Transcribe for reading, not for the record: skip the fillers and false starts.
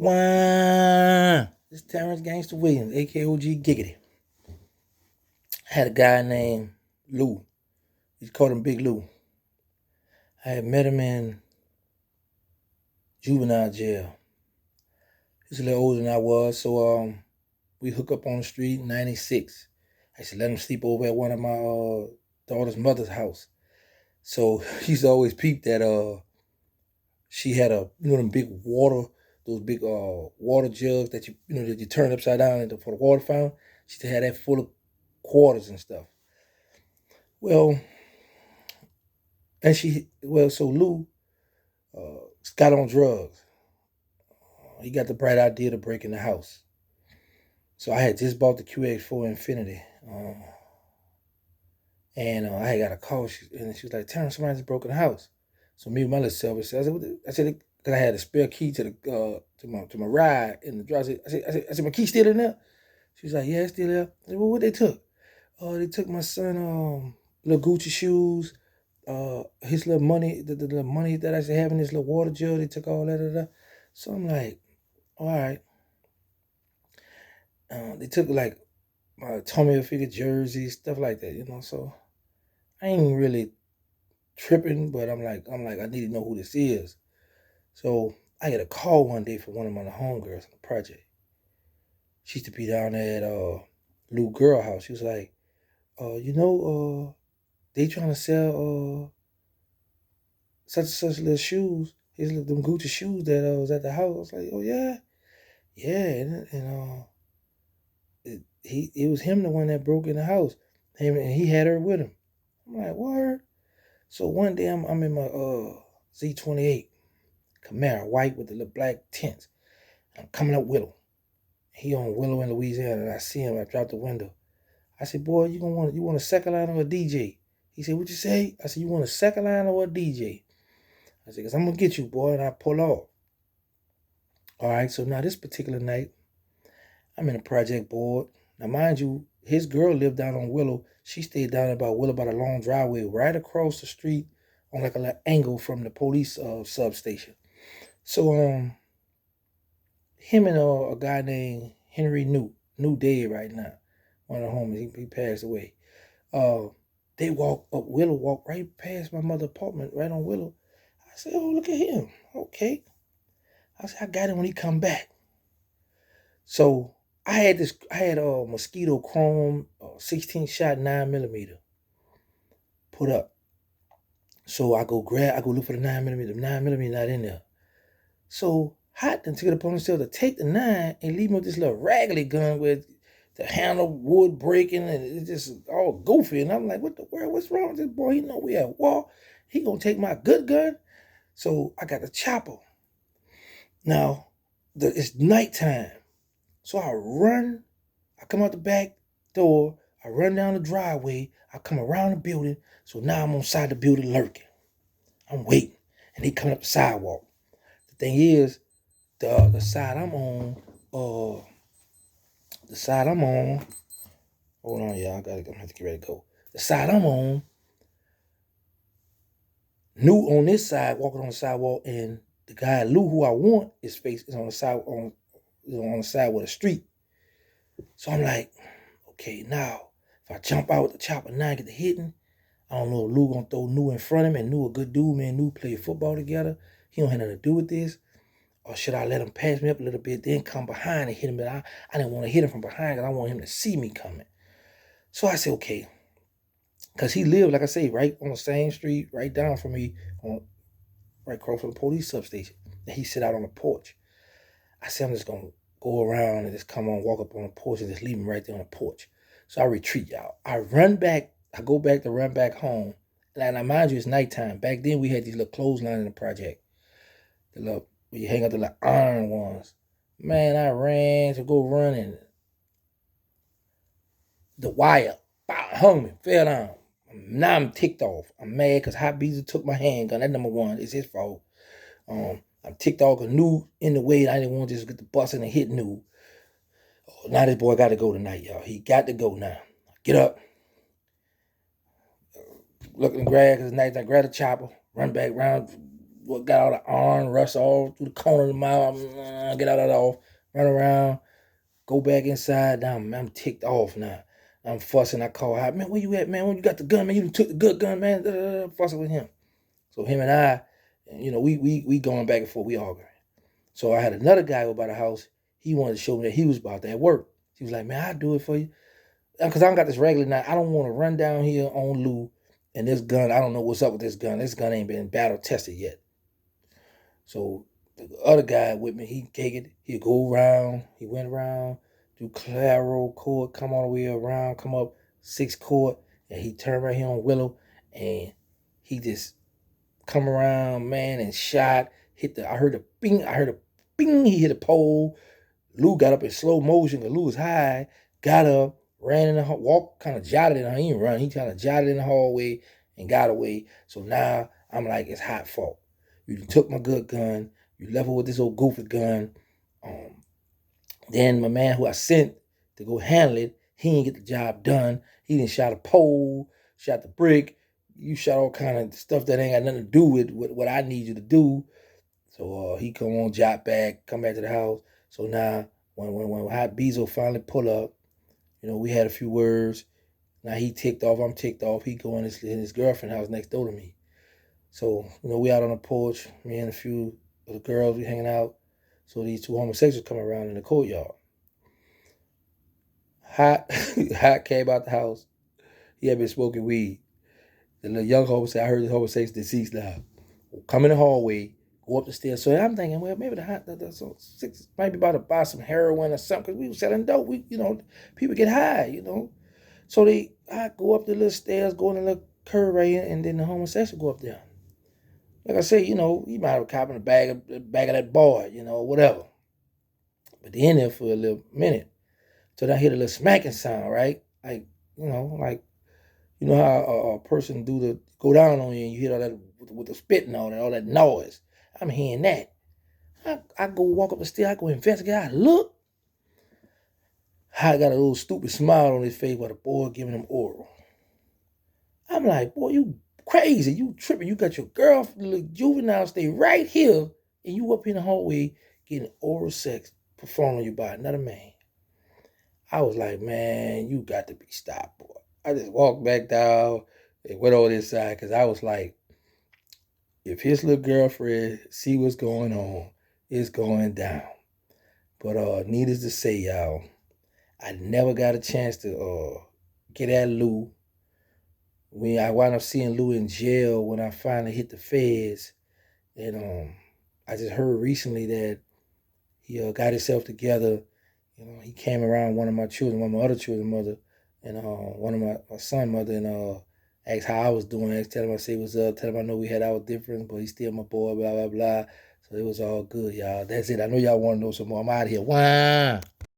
Wah! This Terrence Gangster Williams, AKOG Giggity. I had a guy named Lou. He called him Big Lou. I had met him in juvenile jail. He's a little older than I was, so we hook up on the street in '96. I used to let him sleep over at one of my daughter's mother's house. So he used to always peep that she had them big those big water jugs that that you turn upside down for the water fountain. She used to have that full of quarters and stuff. Well, so Lou got on drugs. He got the bright idea to break in the house. So I had just bought the QX4 Infinity. And I had got a call, and she was like, "Terrence, somebody just broke in the house." So me and my little self, I said, because I had a spare key to the to my ride in the drive. I said, "My key still in there?" She was like, "Yeah, it's still there." I said, "Well, what they took?" They took my son little Gucci shoes, his little money, the money that I used to have in this little water jug. They took all that. So I'm like, all right. They took like my Tommy Hilfiger jersey, stuff like that. So I ain't really tripping, but I'm like, I need to know who this is. So I get a call one day from one of my homegirls in the project. She used to be down there at Lou Girl House. She was like, they trying to sell such and such little shoes, them Gucci shoes that was at the house. I was like, oh yeah, yeah, and it was him the one that broke in the house, and he had her with him. I'm like, what? So one day I'm in my Z28 Camaro, white with the little black tints. I'm coming up Willow. He on Willow in Louisiana, and I see him. I drop the window. I said, boy, you want a second line or a DJ? He said, what you say? I said, you want a second line or a DJ? I said, because I'm going to get you, boy, and I pull off. All right, so now this particular night, I'm in a project board. Now, mind you, his girl lived down on Willow. She stayed down about Willow by the long driveway right across the street on like a little angle from the police substation. So, him and a guy named Henry New dead right now. One of the homies, he passed away. They walk right past my mother's apartment, right on Willow. I said, oh, look at him. Okay. I said, I got him when he come back. So I had a Mosquito Chrome 16 shot 9mm put up. So I go look for the 9mm. The 9mm not in there. So hot then took it upon himself to take the 9 and leave me with this little raggedy gun with the handle wood breaking and it's just all goofy. And I'm like, what the world? What's wrong with this boy? He know we at war. He gonna take my good gun. So I got the chopper. Now it's nighttime. So I come out the back door, I run down the driveway, I come around the building. So now I'm on the side of the building lurking. I'm waiting. And they coming up the sidewalk. The thing is, the side I'm on, hold on, y'all, I'm gonna have to get ready to go. The side I'm on, New on this side, walking on the sidewalk, and the guy Lou, who I want, his face is on the side on the side with the street. So I'm like, okay, now if I jump out with the chopper now and get the hitting, I don't know if Lou gonna throw New in front of him, and New a good dude, man. New play football together. He don't have nothing to do with this. Or should I let him pass me up a little bit, then come behind and hit him? But I didn't want to hit him from behind because I want him to see me coming. So I said, okay. Because he lived, like I say, right on the same street, right down from me, right across from the police substation. And he sit out on the porch. I said, I'm just going to go around and just walk up on the porch and just leave him right there on the porch. So I retreat, y'all. I go back to run back home. And I mind you, it's nighttime. Back then, we had these little clotheslines in the project. The little, where you hang out the little iron ones. Man, I ran to go running. The wire hung me, fell down. Now I'm ticked off. I'm mad because Hot Beezer took my handgun. That number one. It's his fault. I'm ticked off because New in the way. I didn't want to just get the busting and hit New. Now this boy got to go tonight, y'all. He got to go now. Get up. Look in the grass because it's night. I grab the chopper. Run back around. got all the arm, rush all through the corner of the mouth, get out of the off, run around, go back inside. Now I'm ticked off now. I'm fussing. I call out, man, where you at, man? When you got the gun, man? You took the good gun, man. Fussing with him. So him and I, we going back and forth. We arguing. So I had another guy over by the house. He wanted to show me that he was about that work. He was like, man, I'll do it for you. Because I don't got this regular knife. I don't want to run down here on Lou and this gun. I don't know what's up with this gun. This gun ain't been battle tested yet. So the other guy with me, he gave it. He'd go around. He went around, do Claro court, come all the way around, come up 6 court, and he turned right here on Willow, and he just come around, man, and shot. I heard a bing. He hit a pole. Lou got up in slow motion because Lou was high. Got up, ran in the walk, kind of jotted in. He didn't run. He kind of jotted in the hallway and got away. So now I'm like, it's hot fault. You took my good gun. You left with this old goofy gun. Then my man who I sent to go handle it, he didn't get the job done. He didn't shot a pole, shot the brick. You shot all kind of stuff that ain't got nothing to do with what I need you to do. So he come on, come back to the house. So now when Hot Bezo finally pull up, we had a few words. Now he ticked off, I'm ticked off. He go in his girlfriend's house next door to me. So, we out on the porch, me and a few of the girls, we hanging out. So these 2 homosexuals come around in the courtyard. Hot came out the house. He had been smoking weed. The little young homosexual, I heard this homosexual deceased now. Come in the hallway, go up the stairs. So I'm thinking, well, maybe the six might be about to buy some heroin or something, because we were selling dope. People get high, So I go up the little stairs, go in the little curve right here, and then the homosexual go up there. Like I say, he might have copping a bag of that boy, whatever. But they in there for a little minute. So I hear the little smacking sound, right? Like, how a person go down on you and you hear all that with the spitting on it, all that noise. I'm hearing that. I go walk up the stairs, I go investigate, I look. I got a little stupid smile on his face while the boy giving him oral. I'm like, boy, you crazy, you tripping. You got your girlfriend, little juvenile, stay right here, and you up in the hallway getting oral sex performed on you by another man. I was like, man, you got to be stopped, boy. I just walked back down and went on this side because I was like, if his little girlfriend see what's going on, it's going down. But needless to say, y'all, I never got a chance to get at Lou. When I wound up seeing Lou in jail when I finally hit the feds, and I just heard recently that he got himself together. He came around one of my children, one of my other children's mother, and one of my son's mother, and asked how I was doing. Tell him I say what's up. Tell him I know we had our difference, but he's still my boy. Blah blah blah. So it was all good, y'all. That's it. I know y'all want to know some more. I'm out of here. Wow.